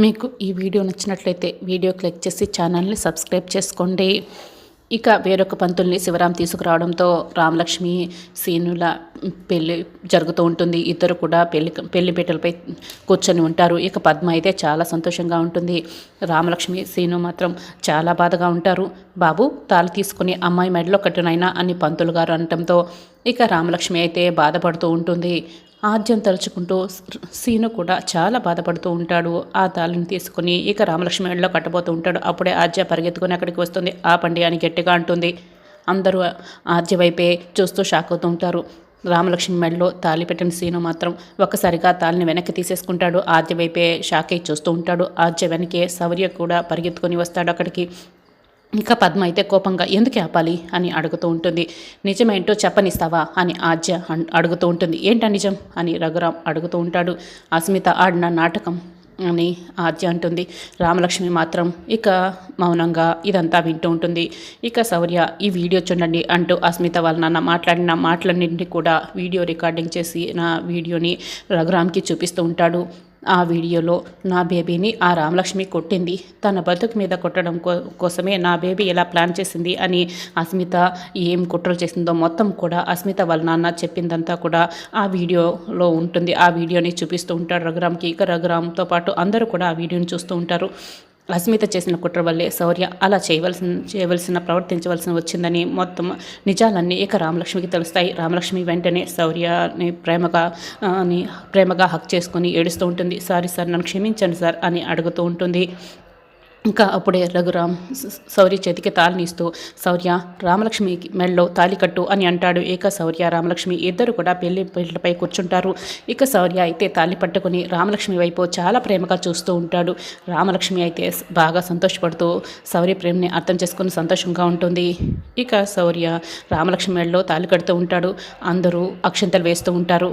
మీకు ఈ వీడియో నచ్చినట్లయితే వీడియో క్లిక్ చేసి ఛానల్ని సబ్స్క్రైబ్ చేసుకోండి. ఇక వేరొక పంతుల్ని శివరాం తీసుకురావడంతో రామలక్ష్మి సీనుల పెళ్ళి జరుగుతూ ఉంటుంది. ఇద్దరు కూడా పెళ్లి పీటలపై కూర్చొని ఉంటారు. ఇక పద్మ అయితే చాలా సంతోషంగా ఉంటుంది. రామలక్ష్మి సీను మాత్రం చాలా బాధగా ఉంటారు. బాబు తాళి తీసుకుని అమ్మాయి మెడలో కట్టునైనా అని పంతులు గారు అనటంతో ఇక రామలక్ష్మి అయితే బాధపడుతూ ఉంటుంది. ఆద్యం తలుచుకుంటూ సీను కూడా చాలా బాధపడుతూ ఉంటాడు. ఆ తాళిని తీసుకుని ఇక రామలక్ష్మి మెడలో కట్టబోతూ ఉంటాడు. అప్పుడే ఆద్య పరిగెత్తుకుని అక్కడికి వస్తుంది. ఆపండి అని గట్టిగా అంటుంది. అందరూ ఆద్య వైపే చూస్తూ షాక్ అవుతూ ఉంటారు. రామలక్ష్మి మెడలో తాళి పెట్టిన సీను మాత్రం ఒక్కసారిగా తాళిని వెనక్కి తీసేసుకుంటాడు. ఆద్య వైపే షాక్ అయి చూస్తూ ఉంటాడు. ఆద్య వెనకే శౌర్య కూడా పరిగెత్తుకొని వస్తాడు అక్కడికి. ఇక పద్మ అయితే కోపంగా ఎందుకు ఆపాలి అని అడుగుతూ ఉంటుంది. నిజమేంటో చెప్పనిస్తావా అని ఆద్య అడుగుతూ ఉంటుంది. ఏంటా నిజం అని రఘురాం అడుగుతూ ఉంటాడు. అస్మిత ఆడిన నాటకం అని ఆద్య అంటుంది. రామలక్ష్మి మాత్రం ఇక మౌనంగా ఇదంతా వింటూ ఉంటుంది. ఇక శౌర్య ఈ వీడియో చూడండి అంటూ అస్మిత వాళ్ళ నాన్న మాట్లాడిన మాటలన్నింటినీ కూడా వీడియో రికార్డింగ్ చేసి నా వీడియోని రఘురామ్కి చూపిస్తూ ఉంటాడు. ఆ వీడియోలో నా బేబీని ఆ రామలక్ష్మి కొట్టింది, తన బతుకు మీద కొట్టడం కోసమే నా బేబీ ఎలా ప్లాన్ చేసింది అని అస్మిత ఏం కుట్రలు చేసిందో మొత్తం కూడా అస్మిత వాళ్ళ నాన్న చెప్పిందంతా కూడా ఆ వీడియోలో ఉంటుంది. ఆ వీడియోని చూపిస్తూ ఉంటాడు రఘురామ్కి. ఇక రఘురామ్తో పాటు అందరూ కూడా ఆ వీడియోని చూస్తూ ఉంటారు. అస్మిత చేసిన కుట్ర వల్లే శౌర్య అలా ప్రవర్తించవలసిన వచ్చిందని మొత్తం నిజాలన్నీ ఇక రామలక్ష్మికి తెలుస్తాయి. రామలక్ష్మి వెంటనే శౌర్యని ప్రేమగా హక్ చేసుకొని ఏడుస్తూ ఉంటుంది. సారీ సార్, నన్ను క్షమించండి సార్ అని అడుగుతూ ఉంటుంది. ఇంకా అప్పుడే రఘురామ్ శౌర్య చేతికి తాళినిస్తూ శౌర్య రామలక్ష్మి మెడలో తాళి కట్టు అని అంటాడు. ఇక శౌర్య రామలక్ష్మి ఇద్దరు కూడా పెళ్లిపై కూర్చుంటారు. ఇక శౌర్య అయితే తాళి పట్టుకుని రామలక్ష్మి వైపు చాలా ప్రేమగా చూస్తూ ఉంటాడు. రామలక్ష్మి అయితే బాగా సంతోషపడుతూ శౌర్య ప్రేమని అర్థం చేసుకుని సంతోషంగా ఉంటుంది. ఇక శౌర్య రామలక్ష్మి మెడలో తాళి కడుతూ ఉంటాడు. అందరూ అక్షంతలు వేస్తూ ఉంటారు.